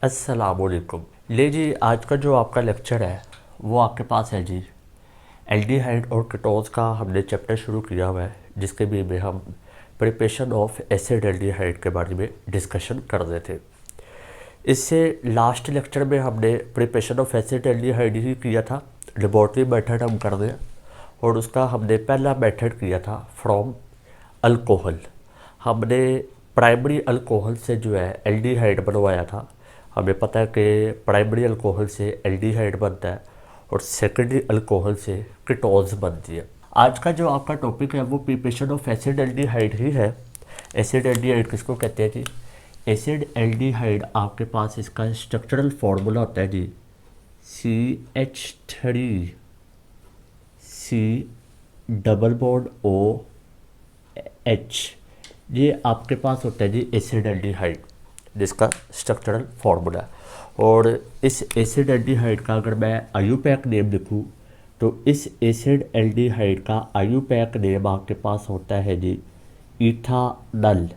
अस्सलामुअलैकुम। ले जी, आज का जो आपका लेक्चर है वो आपके पास है जी। एल्डिहाइड और कीटोन्स का हमने चैप्टर शुरू किया हुआ है, जिसके भी में हम प्रिपरेशन ऑफ एसिड एल्डिहाइड के बारे में डिस्कशन कर रहे थे। इससे लास्ट लेक्चर में हमने प्रिपरेशन ऑफ एसिड एल्डिहाइड ही किया था, लेबोरेटरी मेथड हम कर रहे हैं, और उसका हमने पहला मेथड किया था फ्रॉम अल्कोहल। हमने प्राइमरी अल्कोहल से जो है एल्डिहाइड बनवाया था। हमें पता है कि प्राइमरी अल्कोहल से एल्डिहाइड बनता है और सेकेंडरी अल्कोहल से कीटोन्स बनती है। आज का जो आपका टॉपिक है वो प्रिपरेशन ऑफ एसिड एल्डिहाइड ही है। एसिड एल्डिहाइड किसको कहते हैं जी? एसिड एल्डिहाइड आपके पास इसका स्ट्रक्चरल फार्मूला होता है जी, CH3 C double bond OH। ये आपके पास होता है जी एसिड एल्डिहाइड, जिसका स्ट्रक्चरल फार्मूला है। और इस एसिड एल्डिहाइड का अगर मैं आईयूपैक नेम लिखूँ तो इस एसिड एल्डिहाइड का आईयूपैक नेम आपके पास होता है जी इथानल।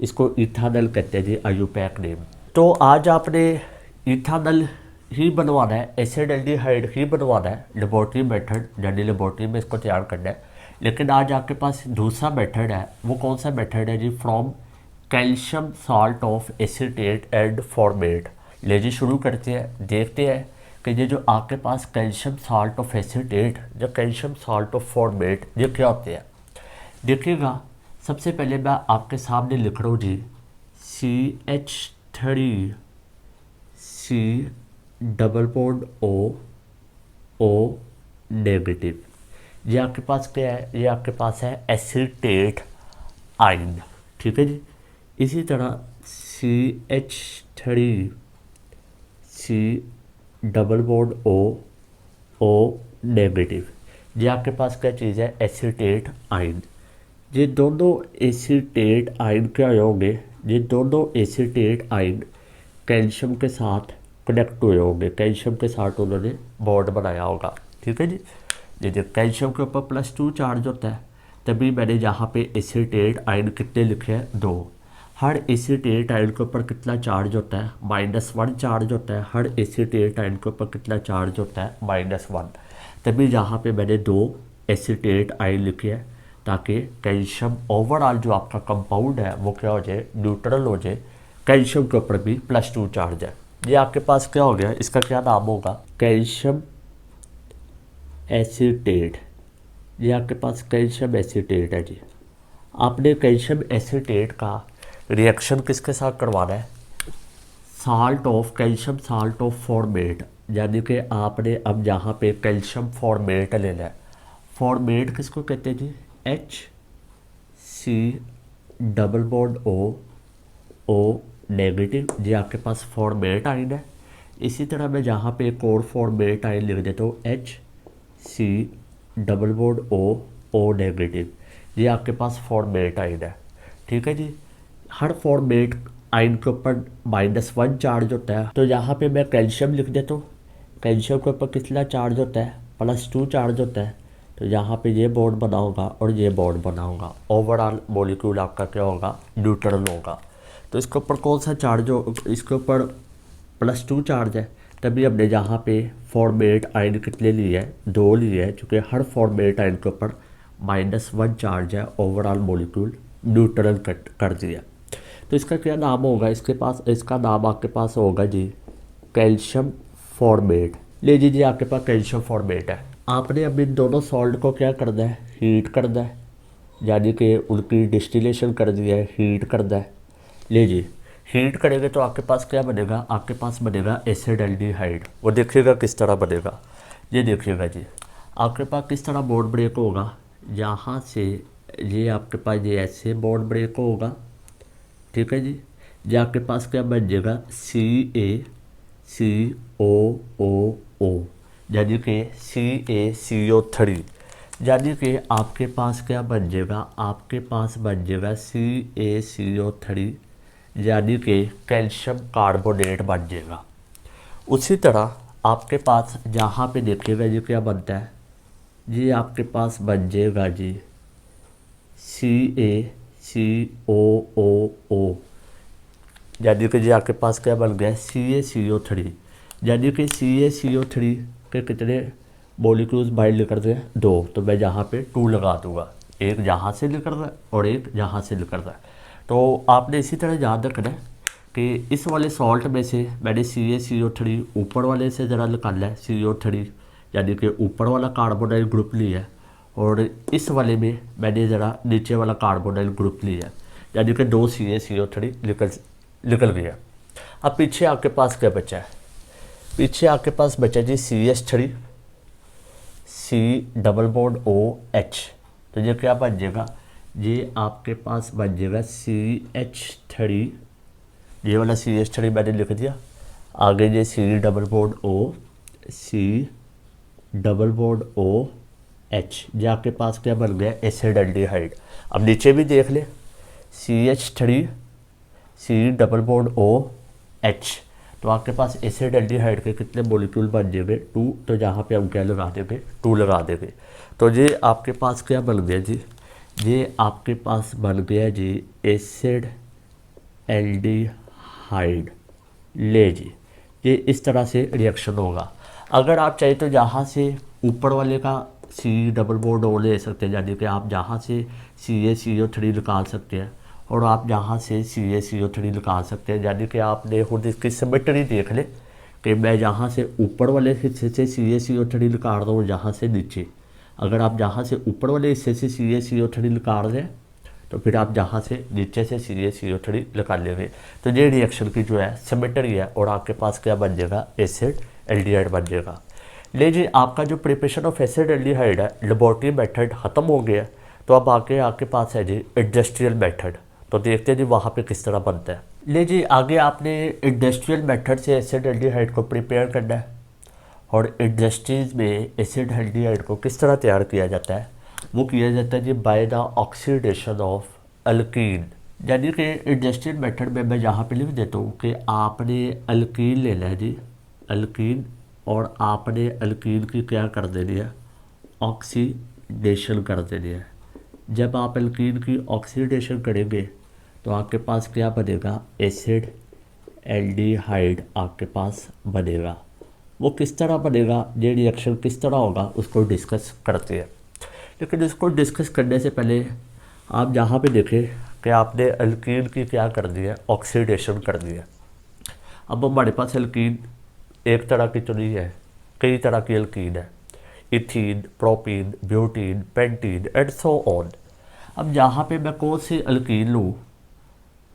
इसको इथानल कहते हैं जी आईयूपैक नेम। तो आज आपने इथानल ही बनवाना है, एसिड एल्डिहाइड ही बनवाना है लेबोरेटरी मेथड, यानी लेबोरेटरी में इसको तैयार करना है। लेकिन आज आपके पास दूसरा मेथड है, वो कौन सा मेथड है जी? From calcium salt of acetate and formate. ले जी शुरू करते हैं, देखते हैं कि ये जो आपके पास कैल्शियम साल्ट ऑफ एसीटेट या कैल्शियम साल्ट ऑफ फॉर्मेट ये क्या होते हैं। देखिएगा, सबसे पहले मैं आपके सामने लिख रहा हूँ जी CH3 C double bond O negative. ये आपके पास क्या है? ये आपके पास है एसीटेट आइन, ठीक है जी। इसी तरह CH3 C double bond O negative. ये आपके पास क्या चीज़ है? एसीटेट आइन। ये दोनों एसीटेट आइन क्या होंगे? ये दोनों एसीटेट आइन कैल्शियम के साथ कनेक्ट हुए होंगे, कैल्शियम के साथ उन्होंने बॉन्ड बनाया होगा, ठीक है जी। ये जब कैल्शियम के ऊपर +2 चार्ज होता है, तभी मैंने यहाँ पे एसीटेट आइन कितने लिखे हैं? 2। हर एसीटेट आइन के ऊपर कितना चार्ज होता है? -1 चार्ज होता है। हर एसीटेट आइन के ऊपर कितना चार्ज होता है? -1। तभी यहाँ पे मैंने 2 एसीटेट आइन लिखे हैं, ताकि कैल्शियम ओवरऑल जो आपका कंपाउंड है वो क्या हो जाए? न्यूट्रल हो जाए। कैल्शियम के ऊपर भी +2 चार्ज है। ये आपके पास क्या हो गया? इसका क्या नाम होगा? Calcium acetate. ये आपके पास कैल्शियम एसीटेट है जी। आपने कैल्शियम एसीटेट का रिएक्शन किसके साथ करवाना है? Salt of calcium salt of format, यानी कि आपने अब यहाँ पे कैल्शियम फॉर्मेट लेना है। फॉर्मेट किसको कहते हैं जी? HC double bond O negative. ये आपके पास फॉर्मेट आइन है। इसी तरह मैं जहाँ पे एक और फॉर्मेट आइन लिख देता हूँ, HC double bond O negative. ये आपके पास फॉर्मेट आइन है, ठीक है जी। हर फॉर्मेट आइन के ऊपर -1 चार्ज होता है, तो यहाँ पे मैं कैल्शियम लिख देता हूँ। कैल्शियम के ऊपर कितना चार्ज होता है? +2 चार्ज होता है। तो यहाँ पे ये बॉन्ड बना होगा और ये बॉन्ड बना होगा। ओवरऑल मॉलिक्यूल आपका क्या होगा? न्यूट्रल होगा। तो इसके ऊपर कौन सा चार्ज हो? इसके ऊपर +2 चार्ज है, तभी हमने यहाँ पे फॉर्मेट आइन कितने लिए हैं? 2 लिए हैं, चूँकि हर फॉर्मेट आइन के ऊपर -1 चार्ज है। ओवरऑल मॉलिक्यूल न्यूट्रल कर दिया। तो इसका क्या नाम होगा? इसका नाम आपके पास होगा जी कैल्शियम फॉर्मेट। ले लीजिए, आपके पास कैल्शियम फॉर्मेट है। आपने अब इन दोनों सॉल्ट को क्या करना है? हीट करना है, यानी कि उनकी डिस्टिलेशन कर दी है, हीट करना है। लीजिए, हीट करेंगे तो आपके पास क्या बनेगा? आपके पास बनेगा एसिड एल्डिहाइड। वो देखिएगा किस तरह बनेगा। ये देखिएगा जी, आपके पास किस तरह बॉन्ड ब्रेक होगा। यहाँ से ये आपके पास ये ऐसे बॉन्ड ब्रेक होगा, ठीक है जी। ये आपके पास क्या बन जाएगा? CaCOOO, यानी कि CaCO3। यानी कि आपके पास क्या बन जाएगा? आपके पास बन जाएगा CaCO3, यानी कि कैल्शियम कार्बोनेट बन जाएगा। उसी तरह आपके पास जहाँ पे देखिएगा ये क्या बनता है? ये आपके पास बन जाएगा जी CaCOOO, यानी कि जी आपके पास क्या बन गया CaCO3, यानी कि CaCO3 के कितने मॉलिक्यूल्स बाइंड निकल रहे हैं 2, तो मैं यहाँ पे 2 लगा दूंगा, एक यहाँ से निकल रहा है और एक यहाँ से निकल रहा है। तो आपने इसी तरह याद रखना है कि इस वाले सॉल्ट में से मैंने CaCO3 ऊपर वाले से ज़रा निकाला है, CO3 यानी कि ऊपर वाला कार्बोनाइल ग्रुप लिया है, और इस वाले में मैंने ज़रा नीचे वाला कार्बोनाइल ग्रुप लिया है, यानी कि 2 CaCO3 निकल गया। अब पीछे आपके पास क्या बचा है, पीछे आपके पास बचा जी CH3 C double bond OH, तो ये क्या बन जाएगा, ये आपके पास बन जाएगा CH3, ये वाला CH3 मैंने लिख दिया, आगे ये C डबल बॉन्ड OH, ये आपके पास क्या बन गया एसिडल्डिहाइड। अब नीचे भी देख ले CH3 C double bond OH, तो आपके पास एसिडल्डिहाइड के कितने मॉलिक्यूल बन जाएंगे 2, तो जहाँ पे हम क्या लगा देंगे 2 लगा देंगे। तो ये आपके पास क्या बन गया जी, ये आपके पास बन गया जी एसिड एल्डिहाइड। ले जी, ये इस तरह से रिएक्शन होगा। अगर आप चाहे तो यहाँ से ऊपर वाले का C डबल बॉन्ड O ले सकते हैं, यानी कि आप जहाँ से CaCO3 निकाल सकते हैं और आप यहाँ से CaCO3 निकाल सकते हैं, यानी कि आपने खुद इसकी सिमेट्री देख ले कि मैं यहाँ से ऊपर वाले हिस्से से CaCO3 निकाल रहा हूँ, यहाँ से नीचे। अगर आप जहाँ से ऊपर वाले हिस्से से CaCO3 निकाल रहे हैं तो फिर आप जहाँ से नीचे से CaCO3 निकाल लेंगे, तो ये रिएक्शन की जो है सिमेट्री है, और आपके पास क्या बन जाएगा एसिड एल्डिहाइड बन जाएगा। ले जी, आपका जो प्रिपरेशन ऑफ एसिड एल्डिहाइड है लेबोरेटरी मेथड ख़त्म हो गया, तो अब आके आपके पास है जी इंडस्ट्रियल मेथड। तो देखते हैं जी वहाँ पे किस तरह बनता है। ले जी, आगे आपने इंडस्ट्रियल मेथड से एसिड एल्डिहाइड को प्रिपेयर करना है, और इंडस्ट्रीज़ में एसिड एल्डिहाइड को किस तरह तैयार किया जाता है, वो किया जाता है जी by the oxidation of alkene. यानी कि इंडस्ट्रियल मेथड में मैं यहाँ पे लिख देता हूँ कि आपने अल्कीन लेना है जी, अल्कीन, और आपने अल्कीन की क्या कर देनी है ऑक्सीडेशन कर देनी है। जब आप अल्कीन की ऑक्सीडेशन करेंगे तो आपके पास क्या बनेगा एसिड एल्डिहाइड आपके पास बनेगा। वो किस तरह बनेगा, ये रिएक्शन किस तरह होगा उसको डिस्कस करते हैं। लेकिन इसको डिस्कस करने से पहले आप यहाँ पे देखें कि आपने अल्कीन की क्या कर दी है ऑक्सीडेशन कर दी है। अब हमारे पास अल्कीन एक तरह की तो नहीं है, कई तरह की अल्कीन है, ethene, propene, butene, pentene and so on. अब यहाँ पे मैं कौन सी अल्कीन लूँ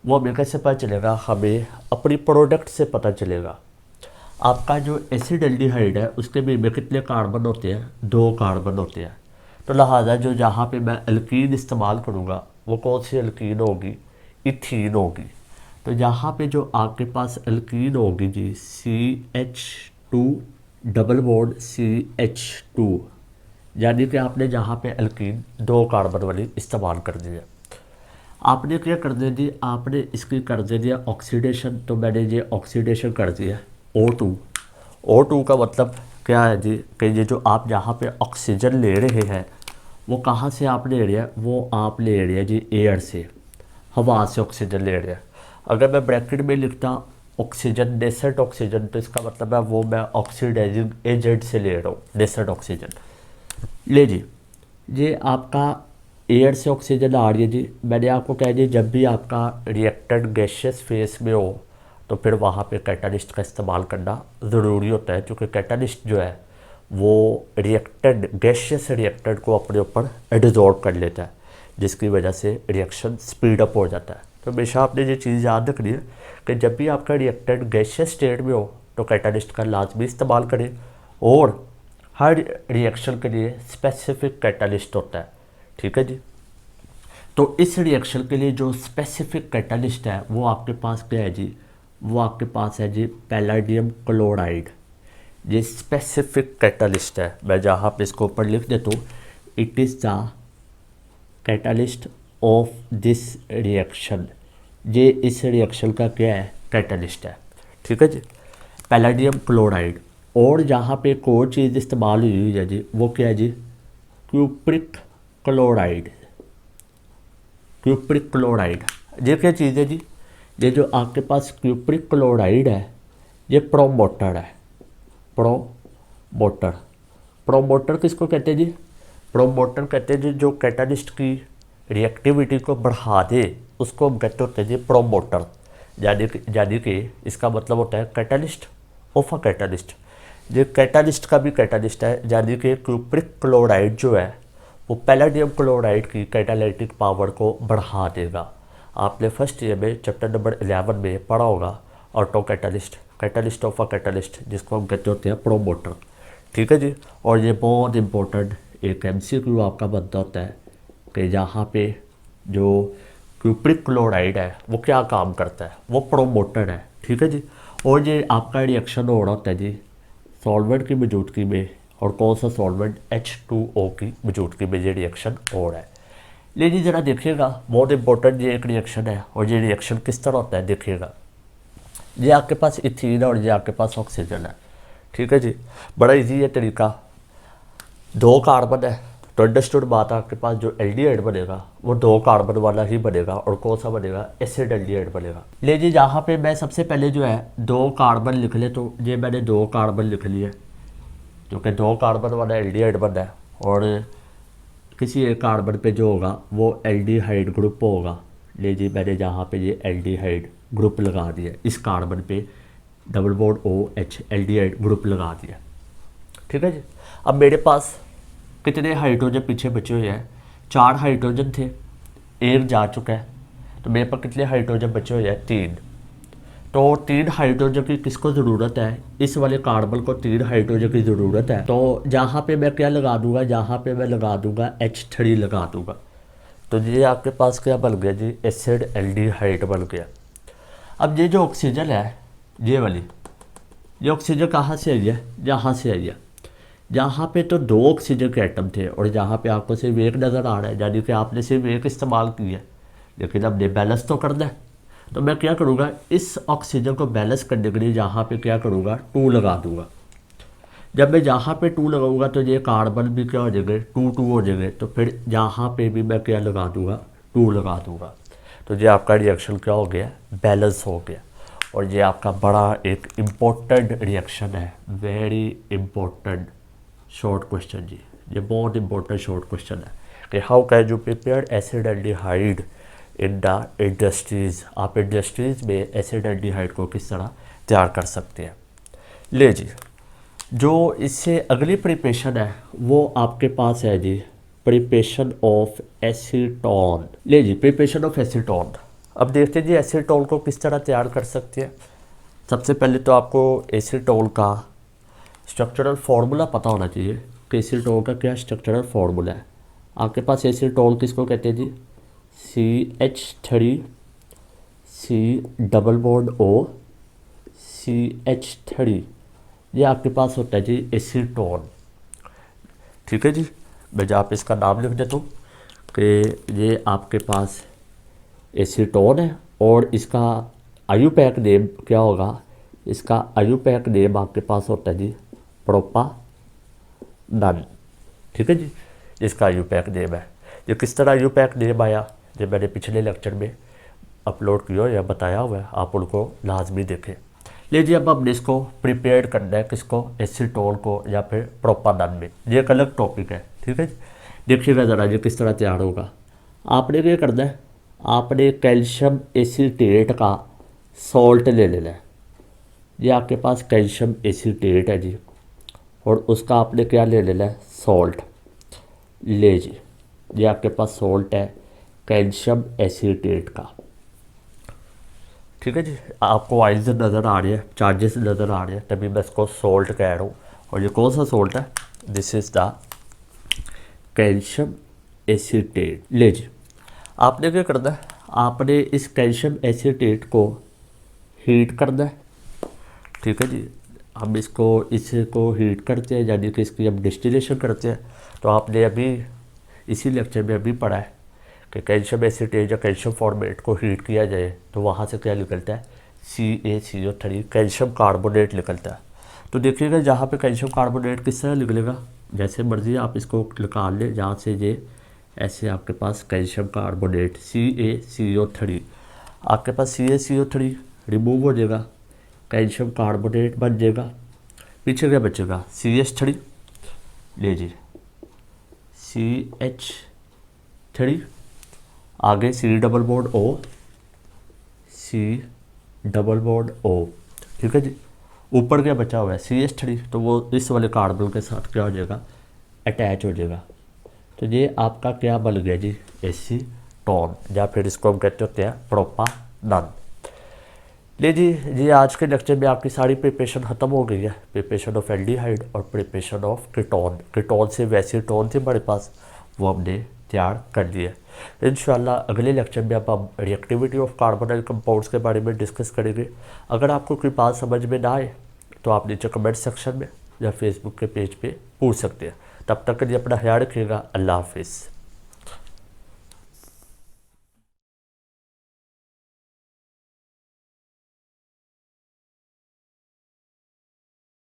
वो हमें कैसे पता चलेगा, हमें अपनी प्रोडक्ट से पता चलेगा। आपका जो एसिड एल्डिहाइड है उसके में कितने कार्बन होते हैं, 2 कार्बन होते हैं। तो लिहाजा जो जहाँ पे मैं अल्कीन इस्तेमाल करूँगा वो कौन सी अल्कीन होगी, इथीन होगी। तो यहाँ पे जो आपके पास अल्कीन होगी जी CH2 डबल बॉन्ड CH2, यानी कि आपने जहाँ पे अल्कीन 2 कार्बन वाली इस्तेमाल कर दी है। आपने क्या कर दे दी, आपने इसकी कर दे दिया ऑक्सीडेशन, तो मैंने ये ऑक्सीडेशन कर दिया O2 का मतलब क्या है जी कि ये जो आप जहाँ पे ऑक्सीजन ले रहे हैं वो कहाँ से आप ले रहे हैं, वो आप ले रहे हैं जी एयर से, हवा से ऑक्सीजन ले रहे हैं। अगर मैं ब्रैकेट में लिखता ऑक्सीजन नेसेंट ऑक्सीजन, तो इसका मतलब है वो मैं ऑक्सीडाइजिंग एजेंट से ले रहा हूँ नेसेंट ऑक्सीजन। ले जी, ये आपका एयर से ऑक्सीजन आ रही है जी। मैंने आपको कह दिया जब भी आपका रिएक्टेंट गैसियस फेस में हो तो फिर वहाँ पे कैटालिस्ट का इस्तेमाल करना ज़रूरी होता है, क्योंकि कैटालिस्ट जो है वो रिएक्टेंट गैसियस रिएक्टेंट को अपने ऊपर एब्जॉर्ब कर लेता है, जिसकी वजह से रिएक्शन स्पीड अप हो जाता है। तो हमेशा आपने ये चीज़ याद रखनी है कि जब भी आपका रिएक्टेंट गैसियस स्टेट में हो तो कैटालिस्ट का लाजमी इस्तेमाल करें, और हर रिएक्शन के लिए स्पेसिफिक कैटालिस्ट होता है। ठीक है जी, तो इस रिएक्शन के लिए जो स्पेसिफिक कैटालिस्ट है वो आपके पास क्या है जी, वो आपके पास है जी पैलेडियम क्लोराइड। ये स्पेसिफिक कैटालिस्ट है। मैं जहाँ पे इसको ऊपर लिख देता हूँ, it is the catalyst of this reaction. ये इस रिएक्शन का क्या है कैटालिस्ट है। ठीक है जी, पैलेडियम क्लोराइड। और जहाँ पे एक और चीज़ इस्तेमाल हुई है जी वो क्या है जी क्यूप्रिक क्लोराइड। क्यूप्रिक क्लोराइड ये क्या चीज़ है जी, ये जो आपके पास क्यूप्रिक क्लोराइड है ये प्रोमोटर है। प्रोमोटर, प्रोमोटर किसको कहते हैं जी? प्रोमोटर कहते हैं जी जो कैटालिस्ट की रिएक्टिविटी को बढ़ा दे उसको हम कहते होते हैं जी प्रोमोटर। यानी कि इसका मतलब होता है कैटालिस्ट ऑफ अ कैटालिस्ट। ये कैटालिस्ट का भी कैटालिस्ट है, यानी कि क्यूप्रिक क्लोराइड जो है वो पैलेडियम क्लोराइड की कैटालिटिक पावर को बढ़ा देगा। आपने फर्स्ट ईयर में चैप्टर नंबर 11 में पढ़ा होगा auto catalyst, catalyst of a catalyst, जिसको हम कहते होते हैं प्रोमोटर। ठीक है जी। और ये बहुत इंपॉर्टेंट एक MCQ आपका बनता होता है कि यहाँ पे जो क्यूप्रिक क्लोराइड है वो क्या काम करता है, वो प्रोमोटर है। ठीक है जी। और ये आपका रिएक्शन हो रहा होता है जी सॉल्वेंट की मौजूदगी में, और कौन सा सॉल्वेंट? H2O की मौजूदगी में ये रिएक्शन हो रहा है। लेकिन ज़रा देखिएगा बहुत इंपॉर्टेंट ये एक रिएक्शन है, और ये रिएक्शन किस तरह होता है देखिएगा। ये आपके पास इथीन है और ये आपके पास ऑक्सीजन है। ठीक है जी। बड़ा इजी है तरीका। 2 कार्बन है तो अंडरस्टूड बात है, आपके पास जो एल्डिहाइड बनेगा वो 2 कार्बन वाला ही बनेगा, और कौन सा बनेगा? एसिड एल्डिहाइड बनेगा। ले जी यहाँ पे मैं सबसे पहले जो है 2 कार्बन लिख ले, तो ये मैंने 2 कार्बन लिख लिए क्योंकि 2 कार्बन वाला एल्डिहाइड बना है, और किसी एक कार्बन पे जो होगा वो एल्डिहाइड ग्रुप होगा। ले जी मैंने जहाँ पे ये एल्डिहाइड ग्रुप लगा दिया, इस कार्बन पे double bond OH aldehyde group लगा दिया। ठीक है जी। अब मेरे पास कितने हाइड्रोजन पीछे बचे हुए हैं? 4 हाइड्रोजन थे, 1 जा चुका है, तो मेरे पास कितने हाइड्रोजन बचे हुए हैं? 3। तो 3 हाइड्रोजन की किसको ज़रूरत है? इस वाले कार्बन को 3 हाइड्रोजन की ज़रूरत है। तो जहाँ पे मैं क्या लगा दूंगा? जहाँ पे मैं लगा दूंगा H3 लगा दूंगा। तो ये आपके पास क्या बन गया जी? एसिड एल्डिहाइड बन गया। अब ये जो ऑक्सीजन है ये वाली, ये ऑक्सीजन कहाँ से आई है? यहाँ से आई है। यहाँ पे तो 2 ऑक्सीजन के एटम थे और यहाँ पे आपको सिर्फ 1 नज़र आ रहा है, यानी कि आपने सिर्फ 1 इस्तेमाल किया है, लेकिन हमने बैलेंस तो करना है। तो मैं क्या करूँगा? इस ऑक्सीजन को बैलेंस करने के लिए यहाँ पे क्या करूँगा? 2 लगा दूँगा। जब मैं यहाँ पे 2 लगाऊंगा तो ये कार्बन भी क्या हो जाएंगे? 2 हो जाएंगे। तो फिर यहाँ पे भी मैं क्या लगा दूँगा? 2 लगा दूँगा। तो ये आपका रिएक्शन क्या हो गया? बैलेंस हो गया। और ये आपका बड़ा एक इम्पोर्टेंट रिएक्शन है, वेरी इम्पोर्टेंट शॉर्ट क्वेश्चन जी। ये बहुत इंपॉर्टेंट शॉर्ट क्वेश्चन है कि how can you prepare acid aldehyde in the industries. आप इंडस्ट्रीज़ में एसिड एल्डिहाइड को किस तरह तैयार कर सकते हैं। ले जी, जो इससे अगली प्रिपरेशन है वो आपके पास है जी प्रिपरेशन ऑफ एसीटोन। ले जी, प्रिपरेशन ऑफ एसीटोन। अब देखते हैं जी एसीटोन को किस तरह तैयार कर सकते हैं। सबसे पहले तो आपको एसीटोन का स्ट्रक्चरल फार्मूला पता होना चाहिए कि एसीटोन का क्या स्ट्रक्चरल फार्मूला है। आपके पास एसीटोन किसको कहते हैं जी? CH3 C double bond O CH3, ये आपके पास होता है जी एसीटोन। ठीक है जी। मैं जहाँ पे इसका नाम लिख देता हूँ कि ये आपके पास एसीटोन है और इसका आयुपैक नेम क्या होगा? इसका आयुपैक नेम आपके पास होता है जी प्रोपानॉन। ठीक है जी, इसका आयुपैक नेम है। ये किस तरह आयुपैक नेम आया? जो मैंने पिछले लेक्चर में अपलोड किया या बताया हुआ है, आप उनको लाजमी देखें। लीजिए अब हमने इसको प्रिपेयर करना है, किसको? एसीटोन को या फिर प्रोपानॉन में। ये एक अलग टॉपिक है। ठीक है जी। देखिएगा ज़रा ये किस तरह तैयार होगा। आपने क्या करना है? आपने कैल्शियम एसीटेट का सॉल्ट ले लेना है। ये आपके पास कैल्शियम एसीटेट है जी, और उसका आपने क्या ले लेना है? सॉल्ट। ले जी, ये आपके पास सॉल्ट है कैल्शियम एसीटेट का। ठीक है जी। आपको आइज नज़र आ रही है, चार्जेस नज़र आ रहे हैं, तभी मैं इसको सॉल्ट कह रहा हूँ। और ये कौन सा सॉल्ट है? This is the calcium acetate. ले जी, आपने क्या करना है? आपने इस कैल्शियम एसीटेट को हीट करना है। ठीक है जी। हम इसको हीट करते हैं, यानी कि इसकी हम डिस्टिलेशन करते हैं। तो आपने अभी इसी लेक्चर में अभी पढ़ा है कि कैल्शियम एसीटेट या कैल्शियम फॉर्मेट को हीट किया जाए तो वहाँ से क्या निकलता है? CaCO3 कैल्शियम कार्बोनेट निकलता है। तो देखिएगा जहाँ पे कैल्शियम कार्बोनेट किस तरह निकलेगा, जैसे मर्जी आप इसको निकाल लें, जहाँ से ये ऐसे आपके पास कैल्शियम कार्बोनेट CaCO3। आपके पास CaCO3 रिमूव हो जाएगा, कैल्शियम कार्बोनेट बन जाएगा, पीछे क्या बचेगा CH3, लीजिए CH3, आगे C double bond O, C double bond O, ठीक है जी। ऊपर क्या बचा हुआ है CH3, तो वो इस वाले कार्बन के साथ क्या हो जाएगा अटैच हो जाएगा। तो ये आपका क्या बन गया जी एसीटोन, या फिर इसको हम कहते होते हैं प्रोपानॉन। ले जी आज के लेक्चर में आपकी सारी प्रिपरेशन ख़त्म हो गई है, प्रिपरेशन ऑफ एल्डिहाइड और प्रिपरेशन ऑफ कीटोन। कीटोन से वैसे टोन थे हमारे पास, वो हमने तैयार कर दिए। इंशाल्लाह अगले लेक्चर में अब हम रिएक्टिविटी ऑफ कार्बोनाइल कंपाउंड्स के बारे में डिस्कस करेंगे। अगर आपको कोई बात समझ में ना आए तो आप नीचे कमेंट सेक्शन में या फेसबुक के पेज पे पूछ सकते हैं। तब तक के लिए अपना ख्याल रखिएगा। अल्लाह हाफिज़।